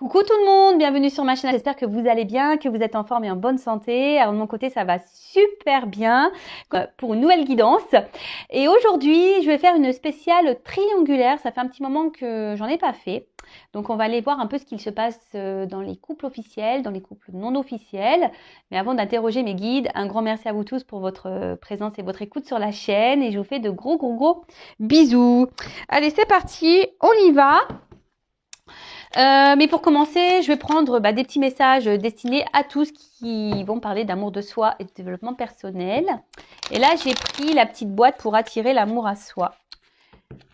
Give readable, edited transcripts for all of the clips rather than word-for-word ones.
Coucou tout le monde, bienvenue sur ma chaîne. J'espère que vous allez bien, que vous êtes en forme et en bonne santé. Alors de mon côté, ça va super bien pour une nouvelle guidance. Et aujourd'hui, je vais faire une spéciale triangulaire. Ça fait un petit moment que j'en ai pas fait. Donc on va aller voir un peu ce qu'il se passe dans les couples officiels, dans les couples non officiels. Mais avant d'interroger mes guides, un grand merci à vous tous pour votre présence et votre écoute sur la chaîne. Et je vous fais de gros bisous. Allez, c'est parti, on y va. Mais pour commencer, je vais prendre des petits messages destinés à tous qui vont parler d'amour de soi et de développement personnel. Et là, j'ai pris la petite boîte pour attirer l'amour à soi.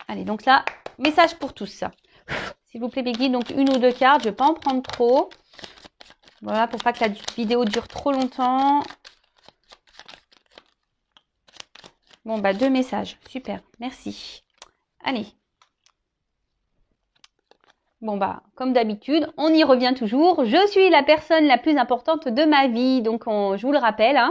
Allez, donc là, message pour tous. S'il vous plaît, mes guides, donc une ou deux cartes. Je ne vais pas en prendre trop. Voilà, pour pas que la vidéo dure trop longtemps. Bon, deux messages. Super, merci. Allez. Bon comme d'habitude, on y revient toujours. Je suis la personne la plus importante de ma vie, donc je vous le rappelle.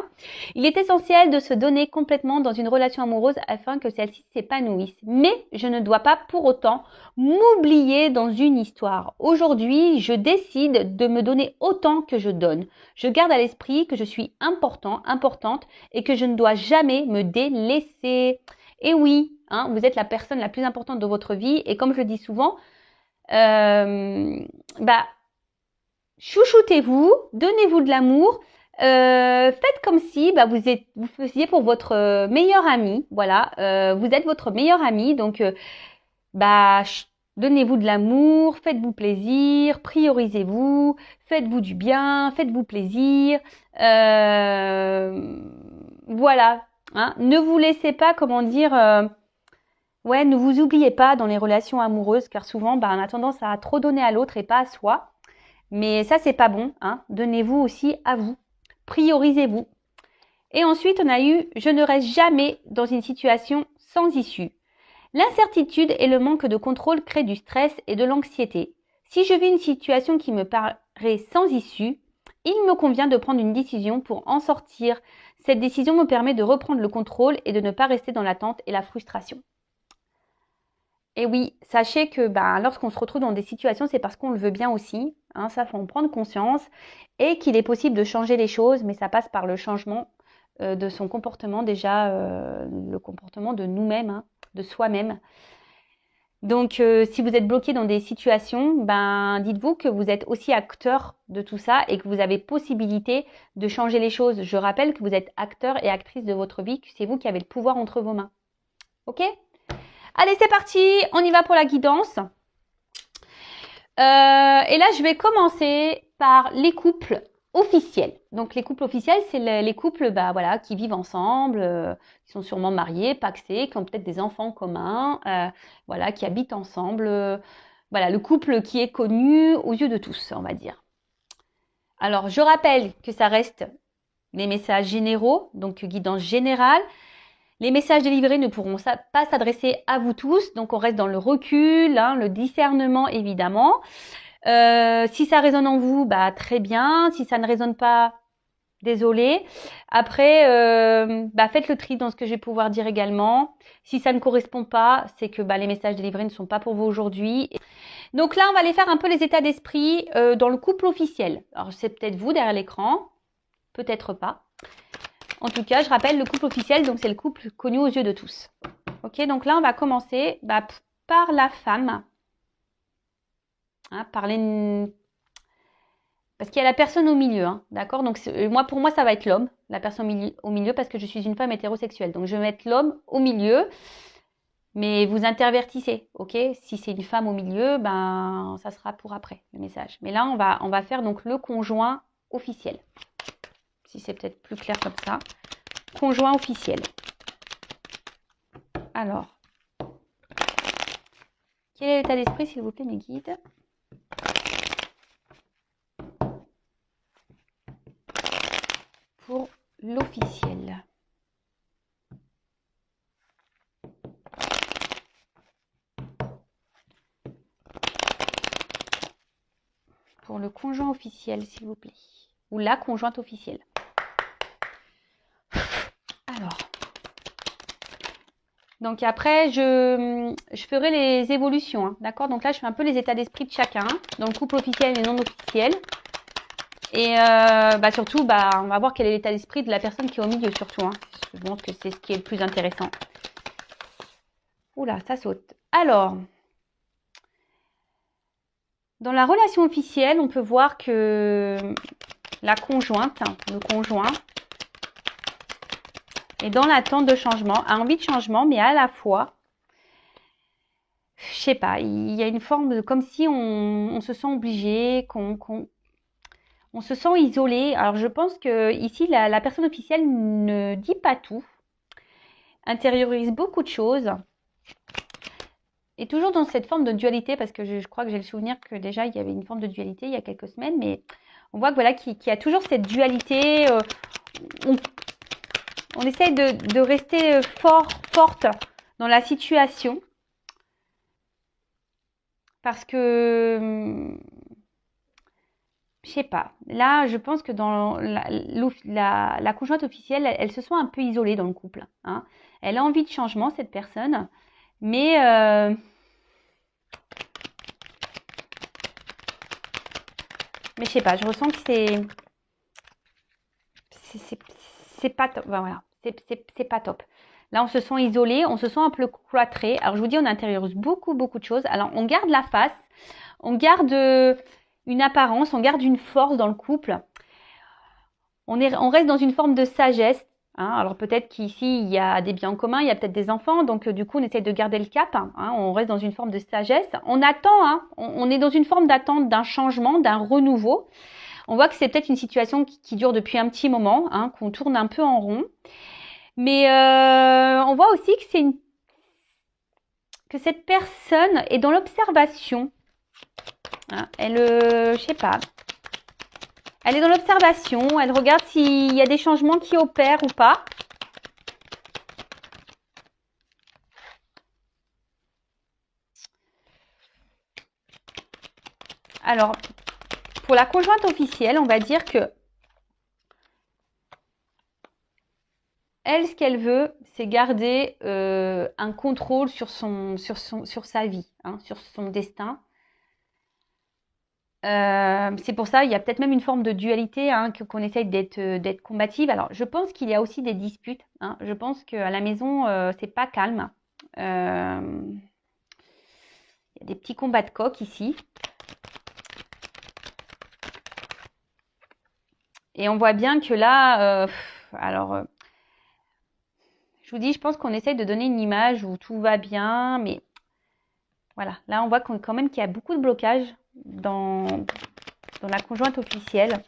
Il est essentiel de se donner complètement dans une relation amoureuse afin que celle-ci s'épanouisse. Mais je ne dois pas pour autant m'oublier dans une histoire. Aujourd'hui, je décide de me donner autant que je donne. Je garde à l'esprit que je suis importante et que je ne dois jamais me délaisser. Et oui, vous êtes la personne la plus importante de votre vie et comme je le dis souvent, chouchoutez-vous, donnez-vous de l'amour, faites comme si vous faisiez pour votre meilleur ami, voilà, vous êtes votre meilleur ami, donc donnez-vous de l'amour, faites-vous plaisir, priorisez-vous, faites-vous du bien, faites-vous plaisir, voilà, ne vous laissez pas, ne vous oubliez pas dans les relations amoureuses, car souvent, on a tendance à trop donner à l'autre et pas à soi. Mais ça, c'est pas bon. Donnez-vous aussi à vous. Priorisez-vous. Et ensuite, on a eu « Je ne reste jamais dans une situation sans issue ». L'incertitude et le manque de contrôle créent du stress et de l'anxiété. Si je vis une situation qui me paraît sans issue, il me convient de prendre une décision pour en sortir. Cette décision me permet de reprendre le contrôle et de ne pas rester dans l'attente et la frustration. Et oui, sachez que lorsqu'on se retrouve dans des situations, c'est parce qu'on le veut bien aussi. Ça, faut en prendre conscience. Et qu'il est possible de changer les choses, mais ça passe par le changement de son comportement, déjà le comportement de nous-mêmes, de soi-même. Donc, si vous êtes bloqué dans des situations, dites-vous que vous êtes aussi acteur de tout ça et que vous avez possibilité de changer les choses. Je rappelle que vous êtes acteur et actrice de votre vie, que c'est vous qui avez le pouvoir entre vos mains. Ok ? Allez, c'est parti, on y va pour la guidance. Et là, je vais commencer par les couples officiels. Donc, les couples officiels, c'est les couples qui vivent ensemble, qui sont sûrement mariés, pacsés, qui ont peut-être des enfants communs, qui habitent ensemble. Voilà, le couple qui est connu aux yeux de tous, on va dire. Alors, je rappelle que ça reste les messages généraux, donc guidance générale. Les messages délivrés ne pourront pas s'adresser à vous tous, donc on reste dans le recul, le discernement évidemment. Si ça résonne en vous, très bien. Si ça ne résonne pas, désolé. Après, faites le tri dans ce que je vais pouvoir dire également. Si ça ne correspond pas, c'est que les messages délivrés ne sont pas pour vous aujourd'hui. Donc là, on va aller faire un peu les états d'esprit dans le couple officiel. Alors c'est peut-être vous derrière l'écran, peut-être pas. En tout cas, je rappelle le couple officiel, donc c'est le couple connu aux yeux de tous. Ok, donc là, on va commencer par la femme. Parce qu'il y a la personne au milieu, d'accord. Donc pour moi, ça va être l'homme, la personne au milieu, parce que je suis une femme hétérosexuelle. Donc je vais mettre l'homme au milieu, mais vous intervertissez, ok. Si c'est une femme au milieu, ça sera pour après le message. Mais là, on va faire donc le conjoint officiel. Si c'est peut-être plus clair comme ça. Conjoint officiel. Alors, quel est l'état d'esprit, s'il vous plaît, mes guides? Pour l'officiel. Pour le conjoint officiel, s'il vous plaît. Ou la conjointe officielle. Alors. Donc après, je ferai les évolutions, hein, d'accord? Donc là, je fais un peu les états d'esprit de chacun, dans le couple officiel et non officiel. Et surtout, on va voir quel est l'état d'esprit de la personne qui est au milieu, surtout. Hein. Je pense que c'est ce qui est le plus intéressant. Oula, ça saute. Alors, dans la relation officielle, on peut voir que la conjointe, le conjoint, est dans l'attente de changement, a envie de changement, mais à la fois, je sais pas, il y a une forme de comme si on se sent obligé, on se sent isolé. Alors je pense que ici la personne officielle ne dit pas tout, intériorise beaucoup de choses, et toujours dans cette forme de dualité, parce que je crois que j'ai le souvenir que déjà il y avait une forme de dualité il y a quelques semaines, mais on voit que voilà qu'il y a toujours cette dualité. On essaye de rester forte dans la situation, parce que je sais pas. Là, je pense que dans la conjointe officielle, elle se sent un peu isolée dans le couple. Hein. Elle a envie de changement, cette personne, mais je sais pas. Je ressens que c'est pas top. Ben voilà, c'est pas top. Là, on se sent isolé, on se sent un peu cloîtré. Alors, je vous dis, on intériorise beaucoup de choses. Alors, on garde la face, on garde une apparence, on garde une force dans le couple. On reste dans une forme de sagesse. Hein. Alors peut-être qu'ici, il y a des biens en commun, il y a peut-être des enfants, donc du coup, on essaie de garder le cap. Hein. On reste dans une forme de sagesse. On attend, hein. On est dans une forme d'attente d'un changement, d'un renouveau. On voit que c'est peut-être une situation qui dure depuis un petit moment, hein, qu'on tourne un peu en rond. Mais on voit aussi que cette personne est dans l'observation. Hein. Je sais pas. Elle est dans l'observation, elle regarde s'il y a des changements qui opèrent ou pas. Alors, pour la conjointe officielle, on va dire que elle, ce qu'elle veut, c'est garder un contrôle sur sa vie, hein, sur son destin. C'est pour ça, il y a peut-être même une forme de dualité, hein, qu'on essaye d'être combative. Alors, je pense qu'il y a aussi des disputes. Hein. Je pense qu'à la maison, c'est pas calme. Il y a des petits combats de coq ici. Et on voit bien que là, je vous dis, je pense qu'on essaye de donner une image où tout va bien, mais voilà. Là, on voit quand même qu'il y a beaucoup de blocages dans la conjointe officielle.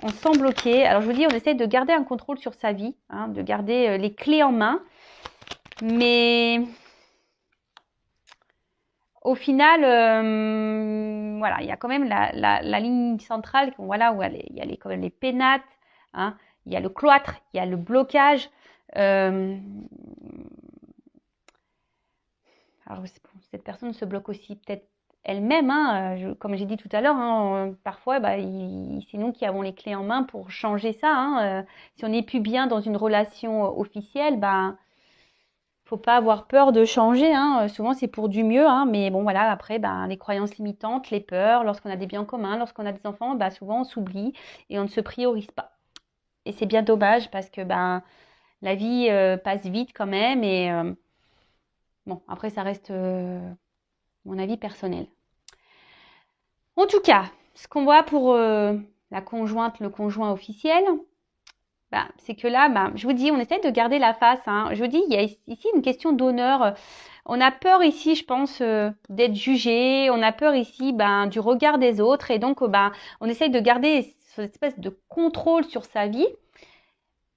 On se sent bloqué. Alors, je vous dis, on essaye de garder un contrôle sur sa vie, hein, de garder les clés en main. Mais au final, voilà, il y a quand même la ligne centrale, voilà, où il y a quand même les pénates, hein, il y a le cloître, il y a le blocage. Alors, cette personne se bloque aussi peut-être elle-même, hein, comme j'ai dit tout à l'heure, hein, parfois c'est nous qui avons les clés en main pour changer ça. Hein, si on n'est plus bien dans une relation officielle, faut pas avoir peur de changer. Hein, souvent c'est pour du mieux, hein, mais bon voilà, après les croyances limitantes, les peurs, lorsqu'on a des biens en commun, lorsqu'on a des enfants, souvent on s'oublie et on ne se priorise pas. Et c'est bien dommage parce que la vie passe vite quand même et bon, après ça reste mon avis personnel. En tout cas, ce qu'on voit pour la conjointe, le conjoint officiel, c'est que là, je vous dis, on essaie de garder la face. Hein. Je vous dis, il y a ici une question d'honneur. On a peur ici, je pense, d'être jugé. On a peur ici du regard des autres. Et donc, on essaye de garder cette espèce de contrôle sur sa vie.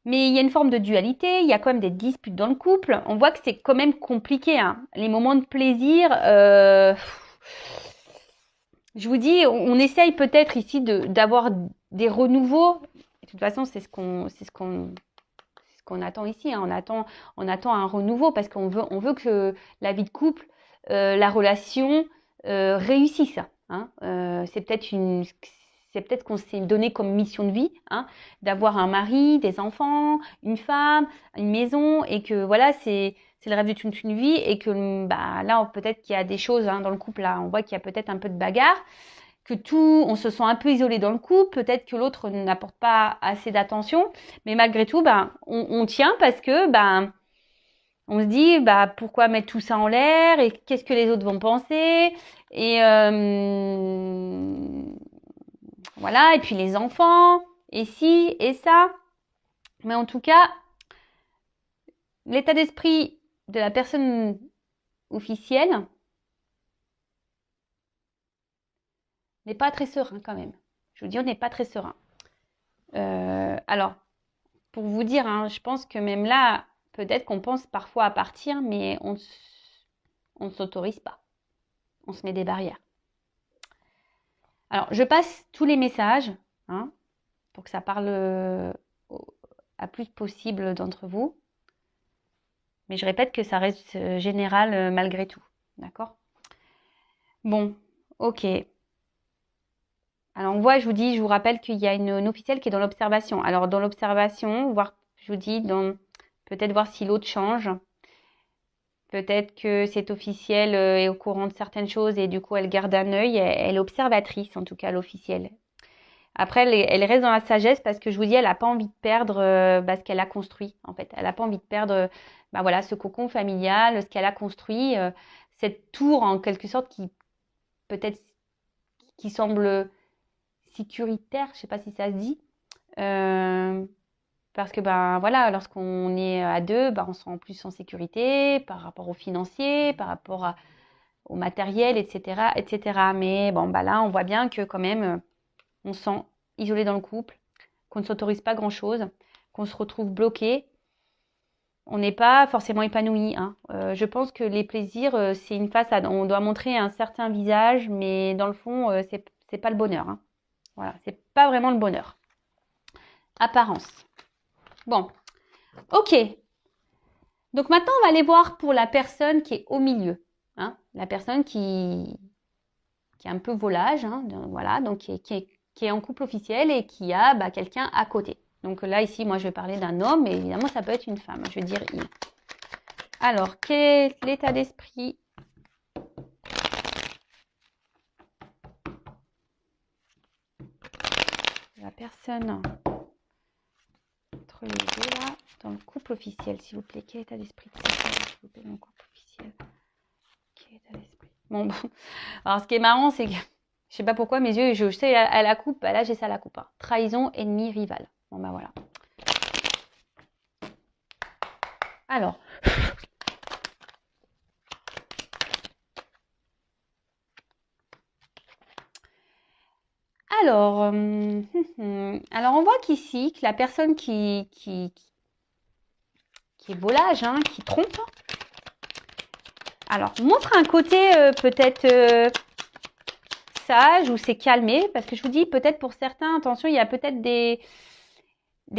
Mais il y a une forme de dualité, il y a quand même des disputes dans le couple. On voit que c'est quand même compliqué. Hein. Les moments de plaisir, je vous dis, on essaye peut-être ici d'avoir des renouveaux. De toute façon, c'est ce qu'on attend ici. Hein. On attend un renouveau parce qu'on veut que la vie de couple, la relation réussisse. Hein. C'est peut-être qu'on s'est donné comme mission de vie, hein, d'avoir un mari, des enfants, une femme, une maison, et que voilà, c'est c'est le rêve de toute une vie et que bah, là, peut-être qu'il y a des choses hein, dans le couple, là, on voit qu'il y a peut-être un peu de bagarre, que on se sent un peu isolé dans le couple, peut-être que l'autre n'apporte pas assez d'attention, mais malgré tout, bah, on tient parce que bah, on se dit bah, pourquoi mettre tout ça en l'air et qu'est-ce que les autres vont penser et voilà, et puis les enfants, et ci, et ça. Mais en tout cas, l'état d'esprit de la personne officielle n'est pas très serein quand même. Je vous dis, on n'est pas très serein. Alors, pour vous dire, hein, je pense que même là, peut-être qu'on pense parfois à partir, mais on ne s'autorise pas. On se met des barrières. Alors, je passe tous les messages hein, pour que ça parle à plus possible d'entre vous. Mais je répète que ça reste général malgré tout. D'accord? Bon, ok. Alors on voit, je vous rappelle qu'il y a une officielle qui est dans l'observation. Alors dans l'observation, je vous dis, peut-être voir si l'autre change. Peut-être que cette officielle est au courant de certaines choses et du coup elle garde un œil. Elle est observatrice en tout cas, l'officielle. Après, elle reste dans la sagesse parce que je vous dis, elle n'a pas envie de perdre ce qu'elle a construit en fait. Elle n'a pas envie de perdre voilà, ce cocon familial, ce qu'elle a construit, cette tour en quelque sorte peut-être qui semble sécuritaire, je ne sais pas si ça se dit. Parce que voilà, lorsqu'on est à deux, on se sent plus en sécurité par rapport aux financiers, par rapport au matériel, etc., etc. Mais bon, là, on voit bien que quand même, on se sent isolé dans le couple, qu'on ne s'autorise pas grand-chose, qu'on se retrouve bloqué. On n'est pas forcément épanoui. Hein. Je pense que les plaisirs, c'est une façade. On doit montrer un certain visage, mais dans le fond, c'est pas le bonheur. Hein. Voilà, c'est pas vraiment le bonheur. Apparence. Bon, ok. Donc maintenant, on va aller voir pour la personne qui est au milieu. Hein. La personne qui est un peu volage, hein, voilà, donc qui est en couple officiel et qui a quelqu'un à côté. Donc là, ici, moi, je vais parler d'un homme, mais évidemment, ça peut être une femme. Je vais dire il. Alors, quel est l'état d'esprit ? La personne entre les deux, là, dans le couple officiel, s'il vous plaît. Quel état d'esprit, s'il vous plaît, dans le couple officiel ? Quel état d'esprit ? Bon. Alors, ce qui est marrant, c'est que, je sais pas pourquoi, mes yeux, je sais à la coupe, là, j'ai ça à la coupe. Hein. Trahison, ennemi, rival. Bon, voilà. Alors. Alors, on voit qu'ici, que la personne qui est volage, hein, qui trompe, alors, montre un côté peut-être sage ou c'est calmé, parce que je vous dis, peut-être pour certains, attention, il y a peut-être des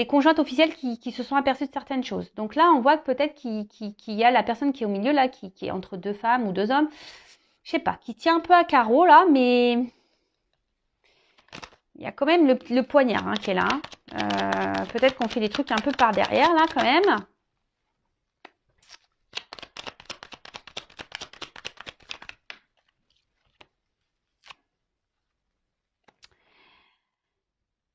conjointes officielles qui se sont aperçues de certaines choses. Donc là, on voit que peut-être qu'il y a la personne qui est au milieu, là, qui est entre deux femmes ou deux hommes, je sais pas, qui tient un peu à carreau, là, mais il y a quand même le poignard hein, qui est là. Peut-être qu'on fait des trucs un peu par derrière, là, quand même.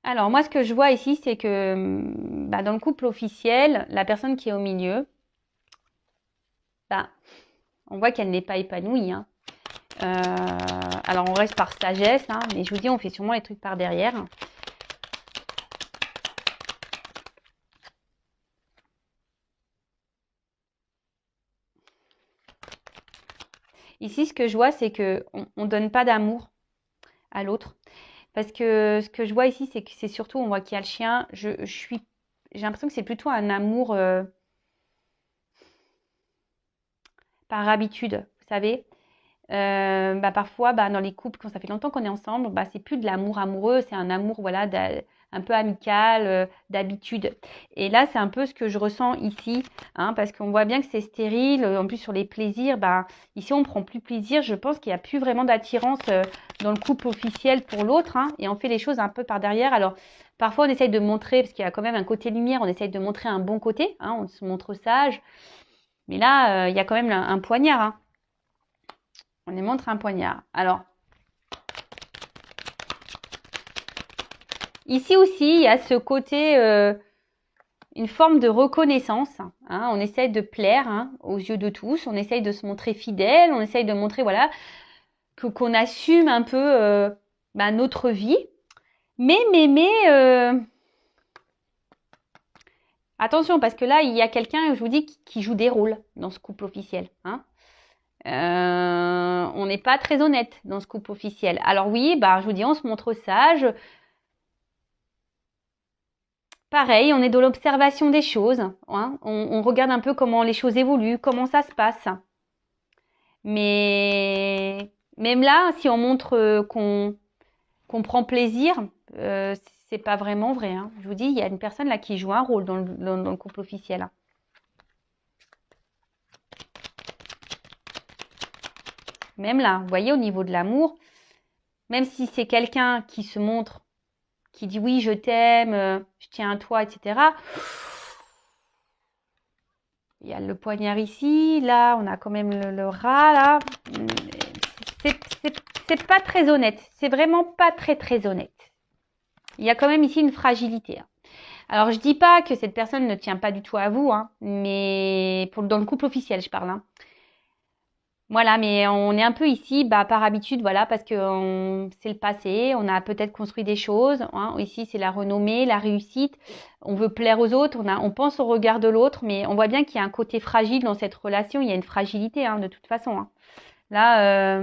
Alors, moi, ce que je vois ici, c'est que dans le couple officiel, la personne qui est au milieu, on voit qu'elle n'est pas épanouie. Hein. Alors, on reste par sagesse, hein, mais je vous dis, on fait sûrement les trucs par derrière. Ici, ce que je vois, c'est qu'on ne donne pas d'amour à l'autre. Parce que ce que je vois ici, c'est que c'est surtout, on voit qu'il y a le chien. J'ai l'impression que c'est plutôt un amour par habitude, vous savez. Parfois, dans les couples, quand ça fait longtemps qu'on est ensemble, c'est plus de l'amour amoureux, c'est un amour voilà, un peu amical, d'habitude. Et là, c'est un peu ce que je ressens ici, hein, parce qu'on voit bien que c'est stérile. En plus, sur les plaisirs, ici, on ne prend plus plaisir. Je pense qu'il n'y a plus vraiment d'attirance dans le couple officiel pour l'autre, hein, et on fait les choses un peu par derrière. Alors, parfois, on essaye de montrer, parce qu'il y a quand même un côté lumière, on essaye de montrer un bon côté, hein, on se montre sage. Mais là, il y a quand même un poignard. Hein. On nous montre un poignard. Alors, ici aussi, il y a ce côté, une forme de reconnaissance. Hein. On essaye de plaire hein, aux yeux de tous. On essaye de se montrer fidèle. On essaye de montrer, voilà, qu'on assume un peu notre vie. Mais, attention, parce que là, il y a quelqu'un, je vous dis, qui joue des rôles dans ce couple officiel. Hein. On n'est pas très honnête dans ce couple officiel. Alors oui, je vous dis, on se montre sage. Pareil, on est dans l'observation des choses. Hein. On regarde un peu comment les choses évoluent, comment ça se passe. Mais même là, si on montre qu'on prend plaisir, c'est pas vraiment vrai. Hein. Je vous dis, il y a une personne là qui joue un rôle dans le couple officiel. Hein. Même là, vous voyez, au niveau de l'amour, même si c'est quelqu'un qui se montre, qui dit oui, je t'aime, je tiens à toi, etc. Il y a le poignard ici, là, on a quand même le rat, là. C'est pas très honnête. C'est vraiment pas très honnête. Il y a quand même ici une fragilité. Hein. Alors, je dis pas que cette personne ne tient pas du tout à vous, hein, mais dans le couple officiel, je parle. Hein. Voilà, mais on est un peu ici, par habitude, voilà, parce que c'est le passé, on a peut-être construit des choses. Hein. Ici, c'est la renommée, la réussite. On veut plaire aux autres, on pense au regard de l'autre, mais on voit bien qu'il y a un côté fragile dans cette relation. Il y a une fragilité, hein, de toute façon. Hein. Là,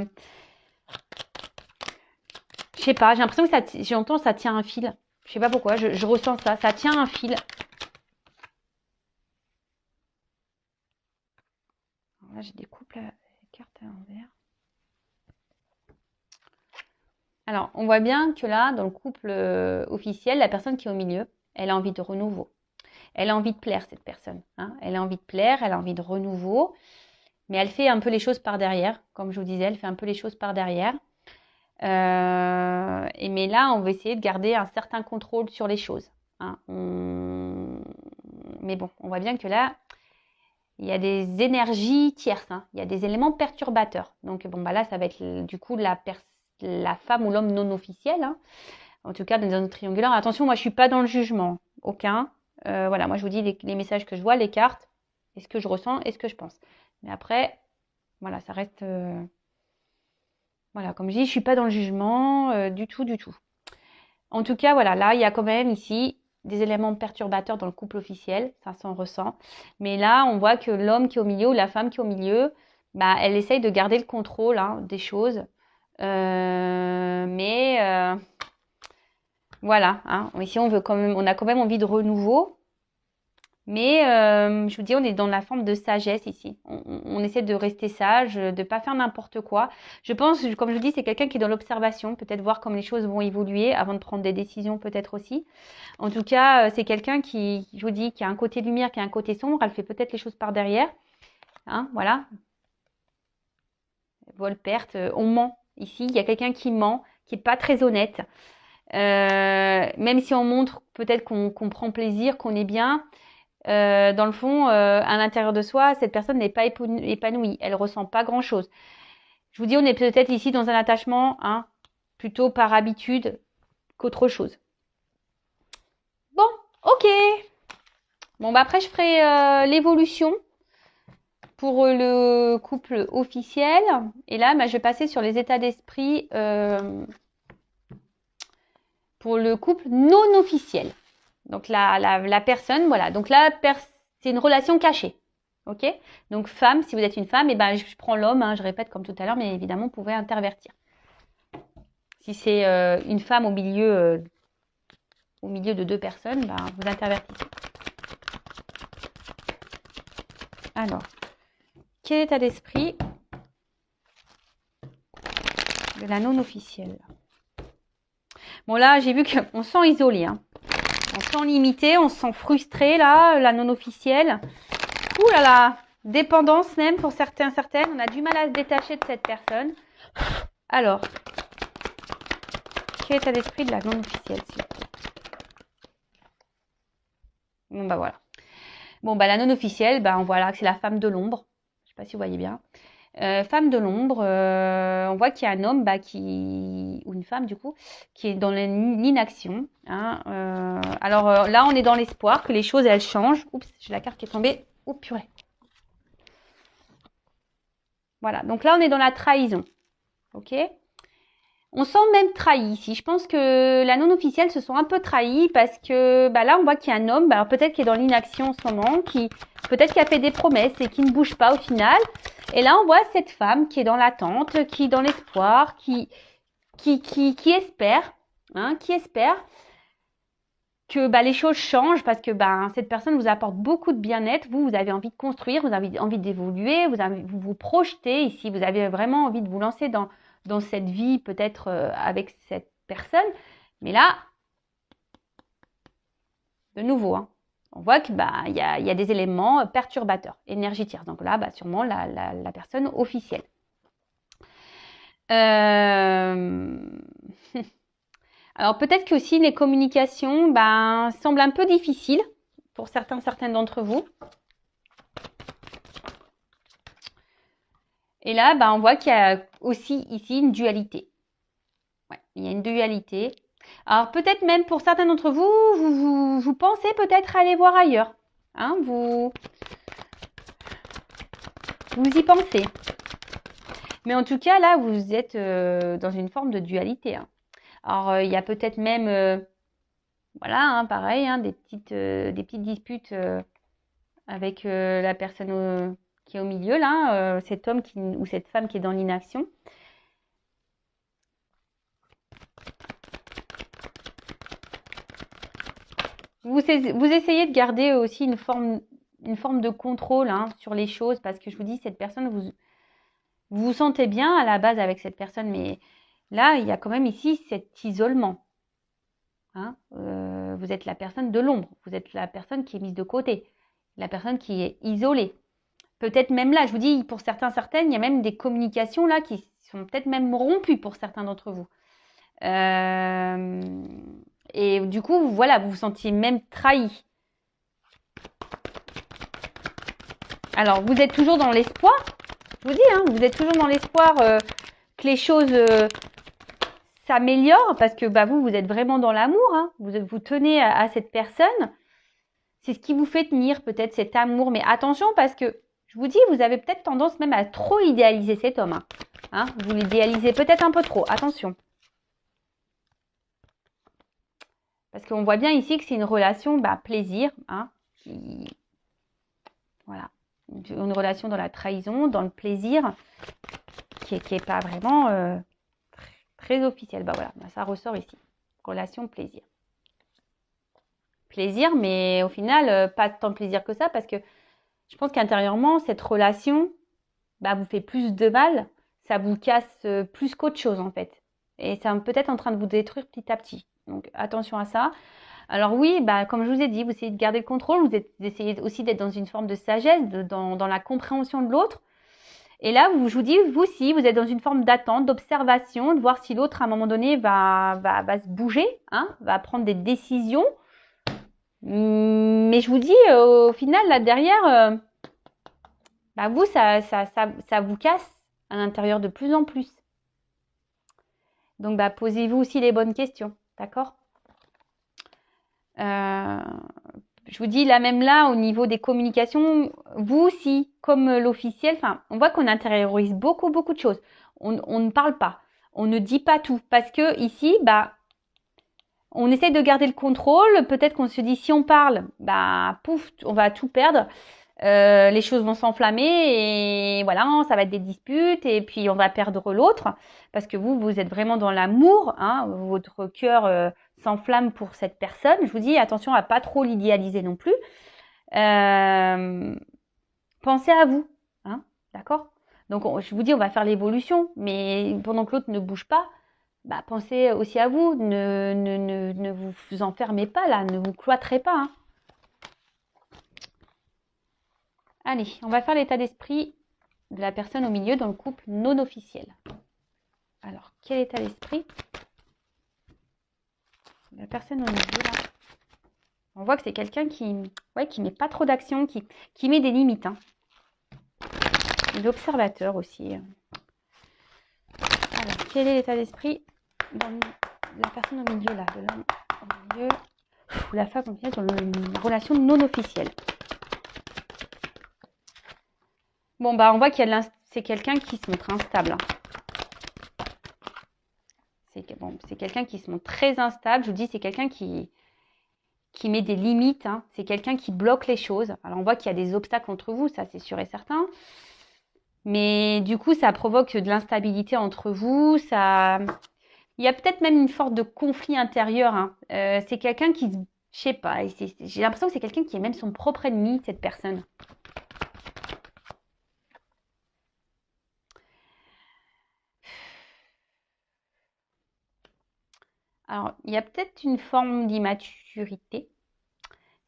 je sais pas, j'ai l'impression que j'entends ça tient un fil. Je sais pas pourquoi, je ressens ça. Ça tient un fil. Alors là, je découpe la carte à l'envers. Alors, on voit bien que là, dans le couple officiel, la personne qui est au milieu, elle a envie de renouveau. Elle a envie de plaire, cette personne. Hein. Elle a envie de plaire, elle a envie de renouveau. Mais elle fait un peu les choses par derrière. Comme je vous disais, elle fait un peu les choses par derrière. Mais là, on va essayer de garder un certain contrôle sur les choses. Hein. Mais bon, on voit bien que là, il y a des énergies tierces. Hein. Il y a des éléments perturbateurs. Donc, là, ça va être du coup la femme ou l'homme non officiel. Hein. En tout cas, dans un triangulaire. Attention, moi, je suis pas dans le jugement. Aucun. Voilà, moi, je vous dis les messages que je vois, les cartes, et ce que je ressens et ce que je pense. Mais après, voilà, ça reste... Voilà, comme je dis, je suis pas dans le jugement du tout. En tout cas, voilà, là, il y a quand même ici des éléments perturbateurs dans le couple officiel, ça s'en ressent. Mais là, on voit que l'homme qui est au milieu ou la femme qui est au milieu, elle essaye de garder le contrôle hein, des choses. Voilà, hein. Ici, on a quand même envie de renouveau. Mais je vous dis, on est dans la forme de sagesse ici. On essaie de rester sage, de ne pas faire n'importe quoi. Je pense, comme je vous dis, c'est quelqu'un qui est dans l'observation, peut-être voir comment les choses vont évoluer avant de prendre des décisions peut-être aussi. En tout cas, c'est quelqu'un qui, je vous dis, qui a un côté lumière, qui a un côté sombre. Elle fait peut-être les choses par derrière. Hein, voilà. Vol, perte, on ment. Ici, il y a quelqu'un qui ment, qui n'est pas très honnête. Même si on montre peut-être qu'on prend plaisir, qu'on est bien... dans le fond, à l'intérieur de soi, cette personne n'est pas épanouie. Elle ressent pas grand-chose. Je vous dis, on est peut-être ici dans un attachement, hein, plutôt par habitude qu'autre chose. Bon, ok. Bon, après, je ferai l'évolution pour le couple officiel. Et là, je vais passer sur les états d'esprit pour le couple non officiel. Donc la personne, voilà. Donc là, c'est une relation cachée. Ok. Donc femme, si vous êtes une femme, je prends l'homme, hein, je répète comme tout à l'heure, mais évidemment, vous pouvez intervertir. Si c'est une femme au milieu de deux personnes, vous intervertissez. Alors, quel état d'esprit de la non officielle? Bon là, j'ai vu qu'on se sent isolé, hein. On se sent limité, on se sent frustré là, la non officielle. Ouh là là, dépendance même pour certaines. On a du mal à se détacher de cette personne. Alors, quel état d'esprit de la non officielle, s'il vous plaît? Bon voilà. Bon, bah, la non officielle, bah, on voit là que c'est la femme de l'ombre. Je sais pas si vous voyez bien. Femme de l'ombre, on voit qu'il y a un homme, bah, ou une femme du coup, qui est dans l'inaction. Hein, alors là, on est dans l'espoir que les choses, elles changent. Oups, j'ai la carte qui est tombée. Oh purée. Voilà, donc là, on est dans la trahison. Ok. On sent même trahi ici. Je pense que la non-officielle se sent un peu trahie parce que bah là, on voit qu'il y a un homme, bah, peut-être qui est dans l'inaction en ce moment, peut-être qui a fait des promesses et qui ne bouge pas au final. Et là, on voit cette femme qui est dans l'attente, qui est dans l'espoir, qui espère, hein, qui espère que bah, les choses changent parce que bah, cette personne vous apporte beaucoup de bien-être. Vous avez envie de construire, vous avez envie d'évoluer, vous vous projetez ici, vous avez vraiment envie de vous lancer dans cette vie peut-être avec cette personne. Mais là, de nouveau, hein, on voit que bah, y a des éléments perturbateurs, énergie tierce. Donc là, bah, sûrement la personne officielle. Alors peut-être que aussi les communications ben, semblent un peu difficiles pour certaines d'entre vous. Et là, ben, on voit qu'il y a aussi ici une dualité. Ouais, il y a une dualité. Alors peut-être même pour certains d'entre vous, vous pensez peut-être aller voir ailleurs. Hein, vous y pensez. Mais en tout cas, là, vous êtes dans une forme de dualité. Hein. Alors, il y a peut-être même, voilà, hein, pareil, hein, des petites disputes avec la personne qui est au milieu, là, cet homme ou cette femme qui est dans l'inaction. Vous essayez de garder aussi une forme de contrôle hein, sur les choses parce que je vous dis, cette personne, vous vous sentez bien à la base avec cette personne, mais là, il y a quand même ici cet isolement. Hein, vous êtes la personne de l'ombre, vous êtes la personne qui est mise de côté, la personne qui est isolée. Peut-être même là, je vous dis, pour certaines, il y a même des communications là qui sont peut-être même rompues pour certains d'entre vous. Et du coup, voilà, vous vous sentiez même trahi. Alors, vous êtes toujours dans l'espoir, je vous dis, hein, vous êtes toujours dans l'espoir que les choses s'améliorent parce que bah, vous êtes vraiment dans l'amour. Hein, vous tenez à cette personne. C'est ce qui vous fait tenir peut-être cet amour. Mais attention parce que, je vous dis, vous avez peut-être tendance même à trop idéaliser cet homme. Hein, vous l'idéalisez peut-être un peu trop. Attention. Parce qu'on voit bien ici que c'est une relation bah, plaisir. Hein, voilà. Une relation dans la trahison, dans le plaisir, qui est pas vraiment très officielle. Bah voilà, ça ressort ici. Relation plaisir. Plaisir, mais au final, pas tant de plaisir que ça, parce que je pense qu'intérieurement, cette relation bah, vous fait plus de mal, ça vous casse plus qu'autre chose en fait. Et c'est peut-être en train de vous détruire petit à petit. Donc attention à ça. Alors oui, bah, comme je vous ai dit, vous essayez de garder le contrôle, vous essayez aussi d'être dans une forme de sagesse, dans la compréhension de l'autre. Et là, je vous dis, vous aussi, vous êtes dans une forme d'attente, d'observation, de voir si l'autre, à un moment donné, va se bouger, hein, va prendre des décisions. Mais je vous dis, au final, là derrière, bah vous, ça vous casse à l'intérieur de plus en plus. Donc, bah, posez-vous aussi les bonnes questions, d'accord? Je vous dis, là même là, au niveau des communications, vous aussi, comme l'officiel, enfin, on voit qu'on intériorise beaucoup de choses. On ne parle pas, on ne dit pas tout, parce que ici, bah, on essaie de garder le contrôle. Peut-être qu'on se dit, si on parle, bah, pouf, on va tout perdre. Les choses vont s'enflammer et voilà, ça va être des disputes et puis on va perdre l'autre parce que vous êtes vraiment dans l'amour, hein, votre cœur s'enflamme pour cette personne. Je vous dis attention à pas trop l'idéaliser non plus. Pensez à vous, hein, d'accord? Donc je vous dis on va faire l'évolution, mais pendant que l'autre ne bouge pas, bah, pensez aussi à vous, ne vous enfermez pas là, ne vous cloîtrez pas. Hein. Allez, on va faire l'état d'esprit de la personne au milieu dans le couple non officiel. Alors, quel état d'esprit la personne au milieu là? On voit que c'est quelqu'un qui met pas trop d'action, qui met des limites. Hein. L'observateur aussi. Alors, quel est l'état d'esprit dans la personne au milieu là, de l'homme au milieu, ou la femme au milieu dans une relation non officielle. Bon, bah, on voit qu'il y a c'est quelqu'un qui se montre instable. Hein. C'est quelqu'un qui se montre très instable. Je vous dis, c'est quelqu'un qui met des limites. Hein. C'est quelqu'un qui bloque les choses. Alors, on voit qu'il y a des obstacles entre vous, ça c'est sûr et certain. Mais du coup, ça provoque de l'instabilité entre vous. Il y a peut-être même une sorte de conflit intérieur. Hein. C'est quelqu'un qui, je sais pas, j'ai l'impression que c'est quelqu'un qui est même son propre ennemi, cette personne. Alors, il y a peut-être une forme d'immaturité.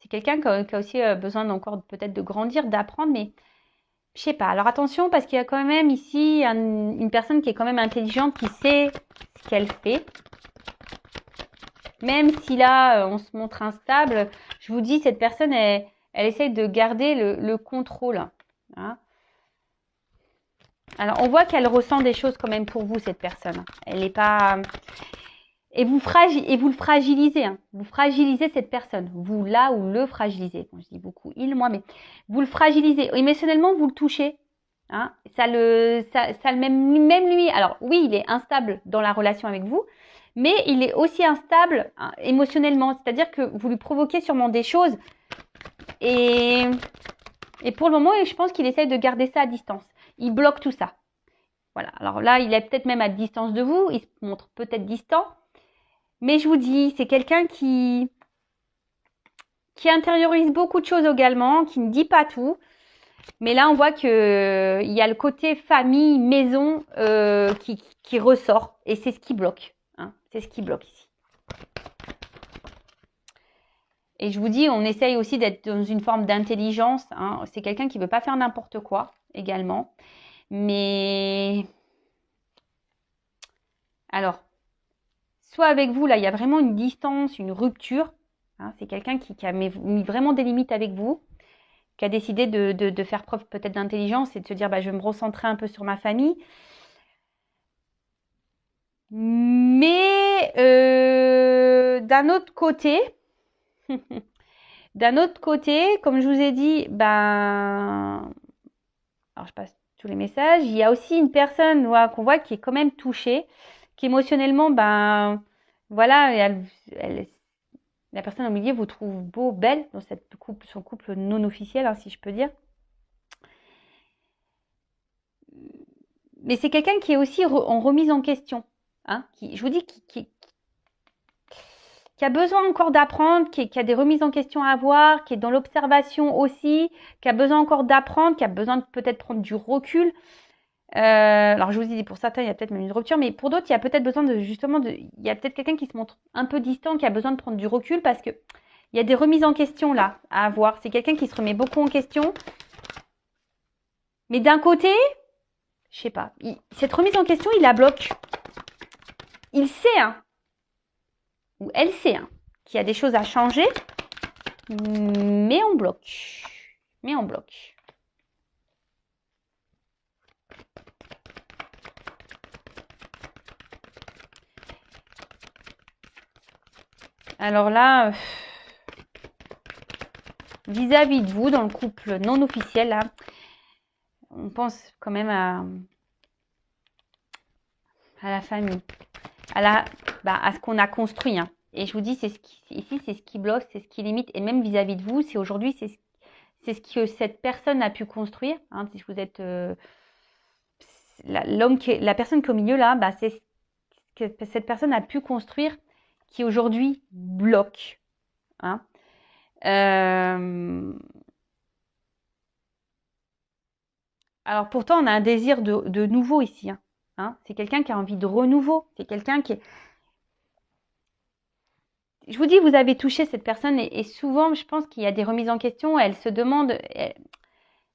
C'est quelqu'un qui a aussi besoin encore peut-être de grandir, d'apprendre, mais je sais pas. Alors attention, parce qu'il y a quand même ici une personne qui est quand même intelligente, qui sait ce qu'elle fait. Même si là, on se montre instable, je vous dis, cette personne, elle essaye de garder le contrôle. Hein. Alors, on voit qu'elle ressent des choses quand même pour vous, cette personne. Elle n'est pas... Et vous le fragilisez. Hein. Vous fragilisez cette personne. Vous, là, ou le fragilisez. Bon, je dis beaucoup il, moi, mais vous le fragilisez. Émotionnellement, vous le touchez. Hein. Même lui. Alors, oui, il est instable dans la relation avec vous, mais il est aussi instable hein, émotionnellement. C'est-à-dire que vous lui provoquez sûrement des choses. Et pour le moment, je pense qu'il essaye de garder ça à distance. Il bloque tout ça. Voilà. Alors là, il est peut-être même à distance de vous. Il se montre peut-être distant. Mais je vous dis, c'est quelqu'un qui intériorise beaucoup de choses également, qui ne dit pas tout. Mais là, on voit qu'il y a le côté famille, maison qui ressort. Et c'est ce qui bloque. Hein. C'est ce qui bloque ici. Et je vous dis, on essaye aussi d'être dans une forme d'intelligence. Hein. C'est quelqu'un qui ne veut pas faire n'importe quoi également. Mais alors, soit avec vous, là, il y a vraiment une distance, une rupture. Hein, c'est quelqu'un qui a mis vraiment des limites avec vous, qui a décidé de faire preuve peut-être d'intelligence et de se dire, bah, je vais me recentrer un peu sur ma famille. Mais d'un autre côté, comme je vous ai dit, ben, alors je passe tous les messages. Il y a aussi une personne qu'on voit qui est quand même touchée, qui émotionnellement, ben, voilà, la personne au milieu vous trouve beau, belle dans son couple non officiel, hein, si je peux dire. Mais c'est quelqu'un qui est aussi en remise en question. Hein, je vous dis, qui a besoin encore d'apprendre, qui a des remises en question à avoir, qui est dans l'observation aussi, qui a besoin encore d'apprendre, qui a besoin de peut-être prendre du recul. Alors je vous dis, pour certains, il y a peut-être même une rupture, mais pour d'autres, il y a peut-être besoin il y a peut-être quelqu'un qui se montre un peu distant, qui a besoin de prendre du recul parce que il y a des remises en question là à avoir. C'est quelqu'un qui se remet beaucoup en question. Mais d'un côté, je sais pas, cette remise en question, il la bloque. Il sait, hein, ou elle sait, hein, qu'il y a des choses à changer, mais on bloque. Mais on bloque. Alors là, vis-à-vis de vous, dans le couple non officiel, là, on pense quand même à la famille, à ce qu'on a construit. Hein. Et je vous dis, ici, c'est ce qui bloque, c'est ce qui limite. Et même vis-à-vis de vous, c'est aujourd'hui, c'est ce que cette personne a pu construire. Hein, si vous êtes la personne qui est au milieu là, bah, c'est ce que cette personne a pu construire qui aujourd'hui bloque. Hein. Alors pourtant, on a un désir de nouveau ici. Hein. Hein. C'est quelqu'un qui a envie de renouveau. C'est quelqu'un qui est... Je vous dis, vous avez touché cette personne et souvent, je pense qu'il y a des remises en question. Elle se demande...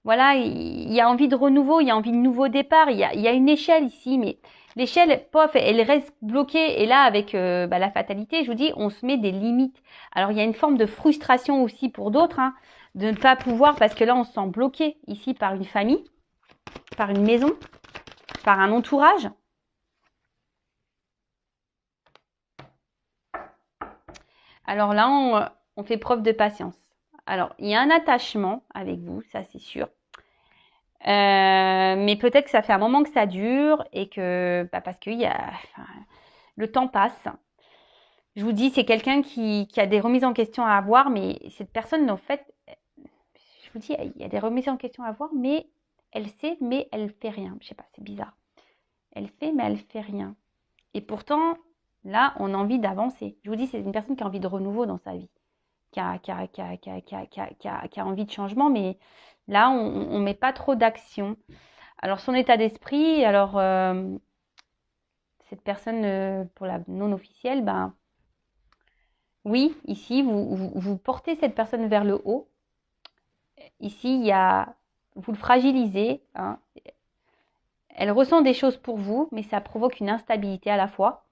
voilà, il y a envie de renouveau, il y a envie de nouveau départ. Il y a une échelle ici, mais L'échelle, pof, elle reste bloquée. Et là, avec la fatalité, je vous dis, on se met des limites. Alors, il y a une forme de frustration aussi pour d'autres, hein, de ne pas pouvoir, parce que là, on se sent bloqué ici par une famille, par une maison, par un entourage. Alors là, on fait preuve de patience. Alors, il y a un attachement avec vous, ça c'est sûr. Mais peut-être que ça fait un moment que ça dure et que parce que le temps passe. Je vous dis, c'est quelqu'un qui a des remises en question à avoir, mais cette personne, en fait, je vous dis, il y a des remises en question à avoir, mais elle sait, mais elle fait rien. Je sais pas, c'est bizarre. Elle fait, mais elle fait rien. Et pourtant, là, on a envie d'avancer. Je vous dis, c'est une personne qui a envie de renouveau dans sa vie, qui a envie de changement, mais là, on met pas trop d'action. Alors, son état d'esprit, alors, cette personne, pour la non officielle, ben, oui, ici, vous portez cette personne vers le haut. Ici, vous le fragilisez, hein. Elle ressent des choses pour vous, mais ça provoque une instabilité à la fois.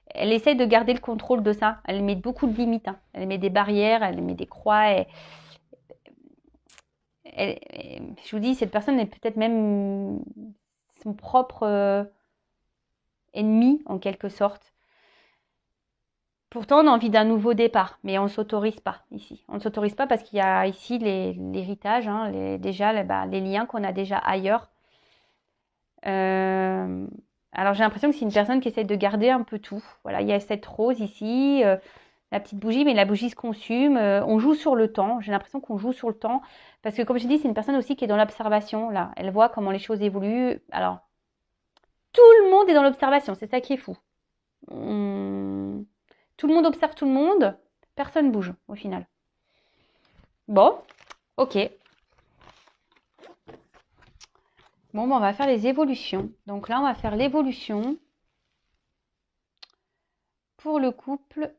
Elle essaie de garder le contrôle de ça. Elle met beaucoup de limites, hein. Elle met des barrières, elle met des croix. Je vous dis, cette personne est peut-être même son propre ennemi, en quelque sorte. Pourtant, on a envie d'un nouveau départ, mais on ne s'autorise pas ici. On ne s'autorise pas parce qu'il y a ici l'héritage, hein, les liens qu'on a déjà ailleurs. Alors, j'ai l'impression que c'est une personne qui essaie de garder un peu tout. Voilà, il y a cette rose ici, la petite bougie, mais la bougie se consume. On joue sur le temps. J'ai l'impression qu'on joue sur le temps parce que, comme je dis, c'est une personne aussi qui est dans l'observation. Là, elle voit comment les choses évoluent. Alors, tout le monde est dans l'observation. C'est ça qui est fou. Tout le monde observe tout le monde. Personne bouge au final. Bon, ok. Bon, on va faire les évolutions. Donc là, on va faire l'évolution pour le couple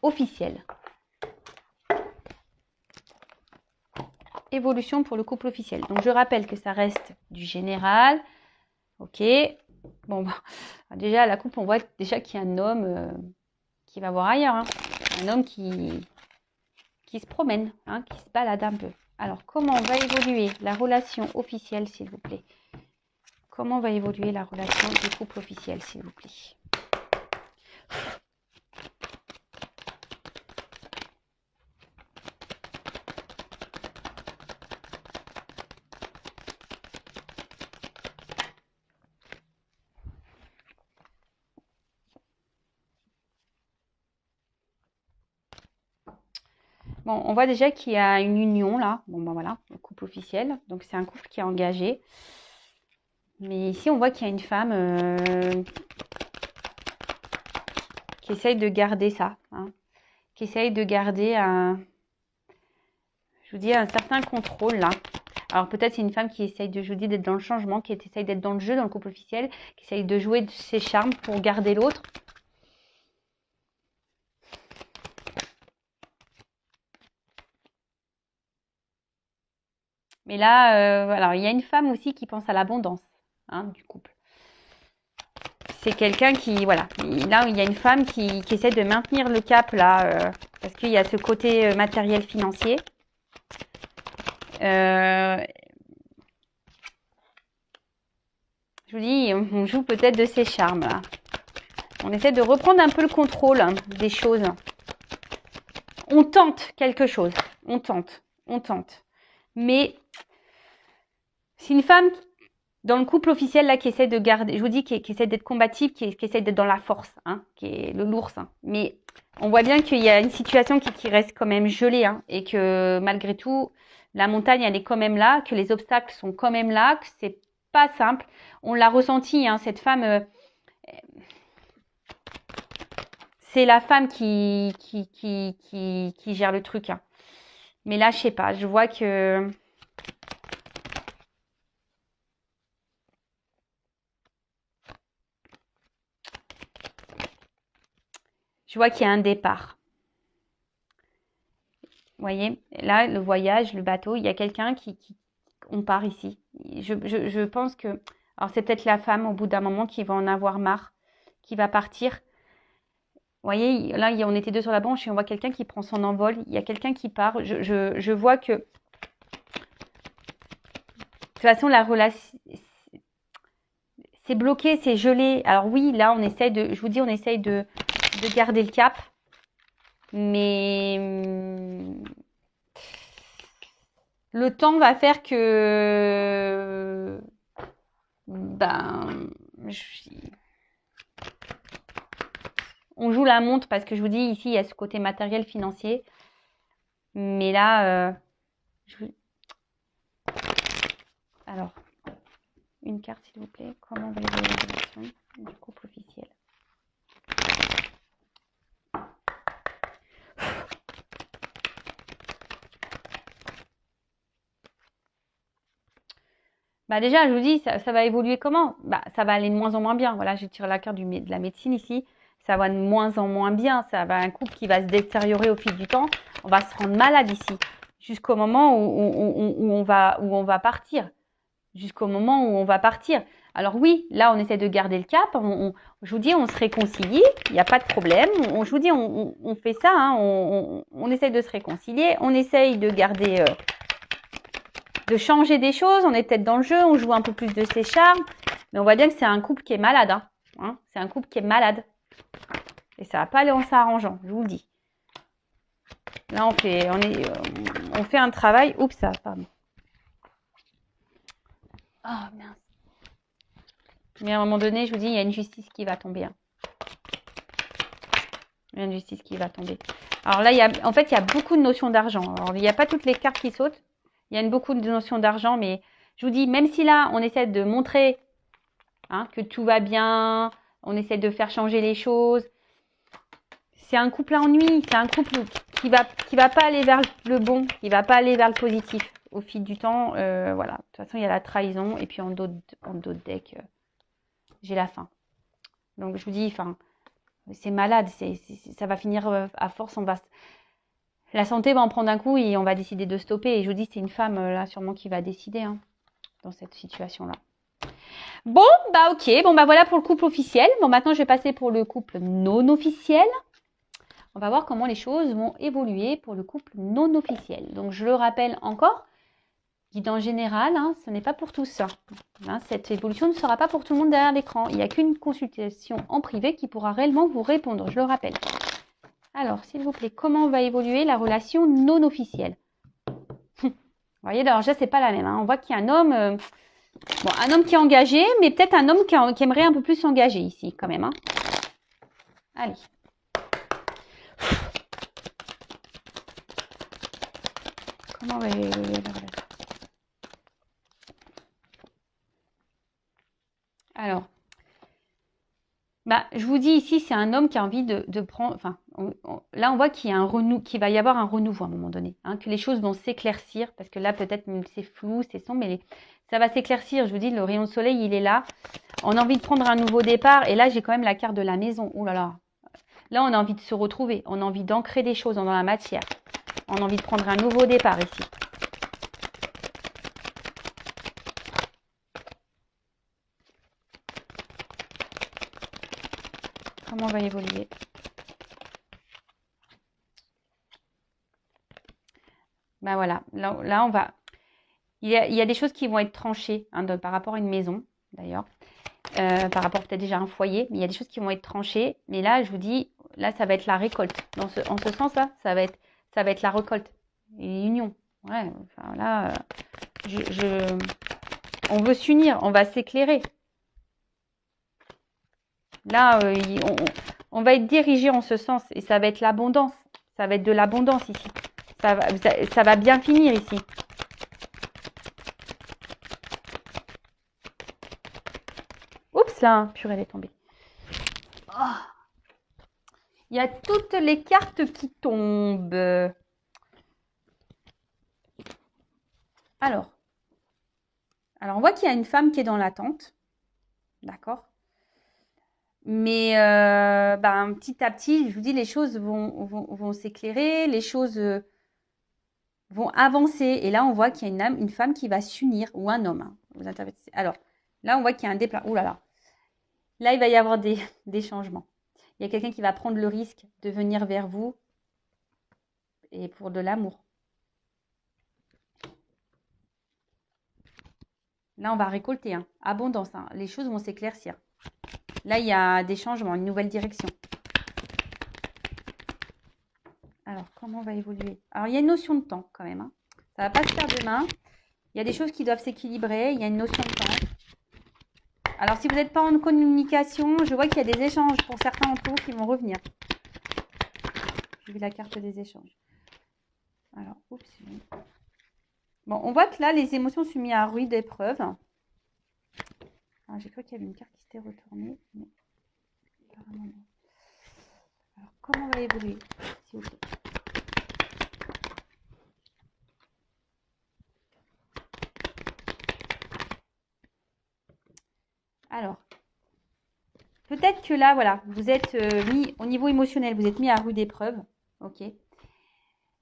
officiel. Évolution pour le couple officiel. Donc je rappelle que ça reste du général. Ok. Bon, déjà, la couple, on voit déjà qu'il y a un homme qui va voir ailleurs. Hein. Un homme qui se promène, hein, qui se balade un peu. Alors, comment va évoluer la relation officielle, s'il vous plaît? Comment va évoluer la relation du couple officiel, s'il vous plaît? Bon, on voit déjà qu'il y a une union là. Bon, ben voilà, le couple officiel. Donc, c'est un couple qui est engagé. Mais ici, on voit qu'il y a une femme qui essaye de garder ça. Hein, qui essaye de garder je vous dis, un certain contrôle là. Alors, peut-être c'est une femme qui essaye je vous dis, d'être dans le changement, qui essaye d'être dans le jeu, dans le couple officiel, qui essaye de jouer de ses charmes pour garder l'autre. Mais là, alors, il y a une femme aussi qui pense à l'abondance, hein, du couple. C'est quelqu'un qui, voilà, là, il y a une femme qui essaie de maintenir le cap, là, parce qu'il y a ce côté matériel financier. Je vous dis, on joue peut-être de ses charmes, là. On essaie de reprendre un peu le contrôle, hein, des choses. On tente quelque chose. On tente. Mais c'est une femme dans le couple officiel là qui essaie de garder, je vous dis, qui essaie d'être combative, qui essaie d'être dans la force, hein, qui est le l'ours. Hein. Mais on voit bien qu'il y a une situation qui reste quand même gelée, hein, et que malgré tout, la montagne elle est quand même là, que les obstacles sont quand même là, que c'est pas simple. On l'a ressenti, hein, cette femme. C'est la femme qui gère le truc. Hein. Mais là, je sais pas, je vois que qu'il y a un départ. Vous voyez, là, le voyage, le bateau, il y a quelqu'un on part ici. je pense que... Alors, c'est peut-être la femme, au bout d'un moment, qui va en avoir marre, qui va partir. Vous voyez, là, on était deux sur la branche et on voit quelqu'un qui prend son envol. Il y a quelqu'un qui part. Je vois que... De toute façon, la relation... C'est bloqué, c'est gelé. Alors oui, là, on essaye de... Je vous dis, on essaye de garder le cap. Mais... Le temps va faire que... on joue la montre parce que je vous dis, ici, il y a ce côté matériel, financier. Mais là, alors, une carte, s'il vous plaît. Comment va évoluer la relation du couple officiel? Déjà, je vous dis, ça va évoluer comment? Ça va aller de moins en moins bien. Voilà, j'ai tiré la carte de la médecine ici. Ça va de moins en moins bien. Ça va un couple qui va se détériorer au fil du temps. On va se rendre malade ici. Jusqu'au moment où on va partir. Jusqu'au moment où on va partir. Alors oui, là, on essaie de garder le cap. Je vous dis, on se réconcilie. Il n'y a pas de problème. Je vous dis, on fait ça. Hein, on essaie de se réconcilier. On essaye de garder... de changer des choses, on est peut-être dans le jeu, on joue un peu plus de ses charmes, mais on voit bien que c'est un couple qui est malade. Hein. C'est un couple qui est malade. Et ça va pas aller en s'arrangeant, je vous le dis. Là, on fait un travail. Oups, ça, pardon. Oh, mince. Mais à un moment donné, je vous dis, il y a une justice qui va tomber. Hein. Il y a une justice qui va tomber. Alors là, il y a beaucoup de notions d'argent. Alors, il n'y a pas toutes les cartes qui sautent. Il y a beaucoup de notions d'argent, mais je vous dis, même si là, on essaie de montrer que tout va bien, on essaie de faire changer les choses, c'est un couple à ennui, c'est un couple qui va pas aller vers le bon, qui va pas aller vers le positif au fil du temps. Voilà, de toute façon, il y a la trahison, et puis en d'autres decks, j'ai la faim. Donc, je vous dis, c'est malade, ça va finir à force, la santé va en prendre un coup et on va décider de stopper. Et je vous dis, c'est une femme, là, sûrement, qui va décider dans cette situation-là. Bon, ok. Bon, voilà pour le couple officiel. Bon, maintenant, je vais passer pour le couple non officiel. On va voir comment les choses vont évoluer pour le couple non officiel. Donc, je le rappelle encore, guidance générale, ce n'est pas pour tous. Cette évolution ne sera pas pour tout le monde derrière l'écran. Il n'y a qu'une consultation en privé qui pourra réellement vous répondre, je le rappelle. Alors, s'il vous plaît, comment va évoluer la relation non officielle? Vous voyez, alors déjà, c'est pas la même. On voit qu'il y a un homme, un homme qui est engagé, mais peut-être un homme qui aimerait un peu plus s'engager ici, quand même. Allez. Comment va évoluer la relation? Alors, je vous dis ici, c'est un homme qui a envie de prendre... là, on voit qu'il va y avoir un renouveau à un moment donné. Que les choses vont s'éclaircir, parce que là, peut-être, c'est flou, c'est sombre, mais ça va s'éclaircir. Je vous dis, le rayon de soleil, il est là. On a envie de prendre un nouveau départ. Et là, j'ai quand même la carte de la maison. Ouh là là. Là, on a envie de se retrouver. On a envie d'ancrer des choses dans la matière. On a envie de prendre un nouveau départ ici. Comment on va évoluer? Voilà, là on va... Il y a des choses qui vont être tranchées par rapport à une maison, d'ailleurs. Par rapport peut-être déjà à un foyer. Mais il y a des choses qui vont être tranchées. Mais là, je vous dis, là, ça va être la récolte. En ce sens-là, ça va être la récolte. Et l'union. Ouais, là, on veut s'unir, on va s'éclairer. Là, on va être dirigé en ce sens. Et ça va être l'abondance. Ça va être de l'abondance ici. Ça va bien finir ici. Oups, là, purée, elle est tombée. Oh. Il y a toutes les cartes qui tombent. Alors, on voit qu'il y a une femme qui est dans l'attente. D'accord? Mais petit à petit, je vous dis, les choses vont s'éclairer, les choses vont avancer. Et là, on voit qu'il y a une femme qui va s'unir, ou un homme. vous interprétez. Alors, là, on voit qu'il y a un déplacement. Ouh là là. Là, il va y avoir des changements. Il y a quelqu'un qui va prendre le risque de venir vers vous et pour de l'amour. Là, on va récolter. Hein. Abondance. Hein. Les choses vont s'éclaircir. Là, il y a des changements, une nouvelle direction. Alors, comment on va évoluer? Alors, il y a une notion de temps quand même. Hein. Ça ne va pas se faire demain. Il y a des choses qui doivent s'équilibrer. Il y a une notion de temps. Alors, si vous n'êtes pas en communication, je vois qu'il y a des échanges pour certains d'entre vous qui vont revenir. J'ai vu la carte des échanges. Alors, oups. Bon, on voit que là, les émotions sont mises à rude épreuve. J'ai cru qu'il y avait une carte qui s'était retournée. Mais apparemment non. Alors, comment on va évoluer, s'il vous plaît? Alors, peut-être que là, voilà, vous êtes mis au niveau émotionnel, vous êtes mis à rude épreuve. Ok.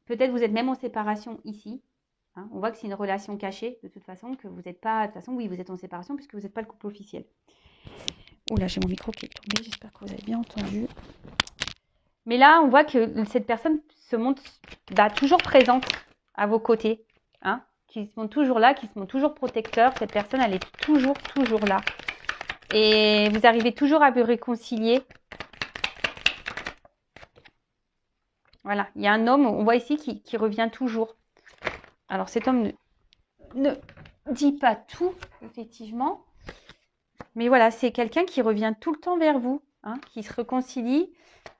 Peut-être vous êtes même en séparation ici. Hein, on voit que c'est une relation cachée, de toute façon, que vous n'êtes pas... De toute façon, oui, vous êtes en séparation puisque vous n'êtes pas le couple officiel. Oula, j'ai mon micro qui est tombé, j'espère que vous avez bien entendu. Mais là, on voit que cette personne se montre toujours présente à vos côtés. Hein, qui se montre toujours là, qui se montre toujours protecteur. Cette personne, elle est toujours là. Et vous arrivez toujours à vous réconcilier. Voilà, il y a un homme, on voit ici, qui revient toujours. Alors, cet homme ne dit pas tout, effectivement. Mais voilà, c'est quelqu'un qui revient tout le temps vers vous, hein, qui se réconcilie,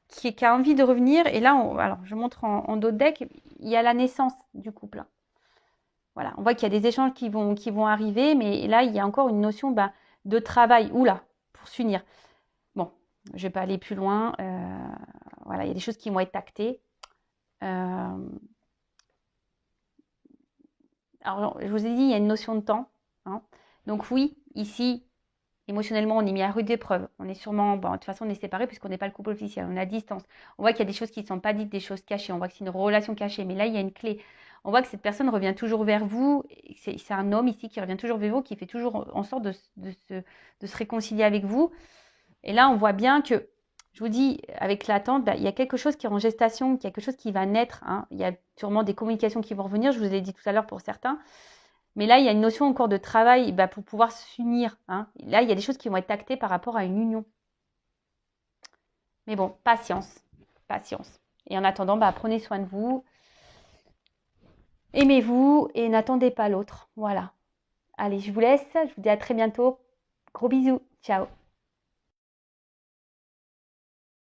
qui a envie de revenir. Et là, alors, je montre en dos de deck, il y a la naissance du couple. Hein. Voilà, on voit qu'il y a des échanges qui vont arriver, mais là, il y a encore une notion de travail. Oula, pour s'unir. Bon, je ne vais pas aller plus loin. Voilà, il y a des choses qui vont être actées. Alors, je vous ai dit, il y a une notion de temps. Hein. Donc oui, ici, émotionnellement, on est mis à rude épreuve. On est sûrement, de toute façon, on est séparés puisqu'on n'est pas le couple officiel. On est à distance. On voit qu'il y a des choses qui ne sont pas dites, des choses cachées. On voit que c'est une relation cachée. Mais là, il y a une clé. On voit que cette personne revient toujours vers vous. C'est un homme ici qui revient toujours vers vous, qui fait toujours en sorte de se réconcilier avec vous. Et là, on voit bien que, je vous dis, avec l'attente, il y a quelque chose qui est en gestation, quelque chose qui va naître. Hein. Il y a sûrement des communications qui vont revenir, je vous l'ai dit tout à l'heure pour certains. Mais là, il y a une notion encore de travail pour pouvoir s'unir. Hein. Là, il y a des choses qui vont être actées par rapport à une union. Mais bon, patience. Patience. Et en attendant, prenez soin de vous. Aimez-vous et n'attendez pas l'autre. Voilà. Allez, je vous laisse. Je vous dis à très bientôt. Gros bisous. Ciao.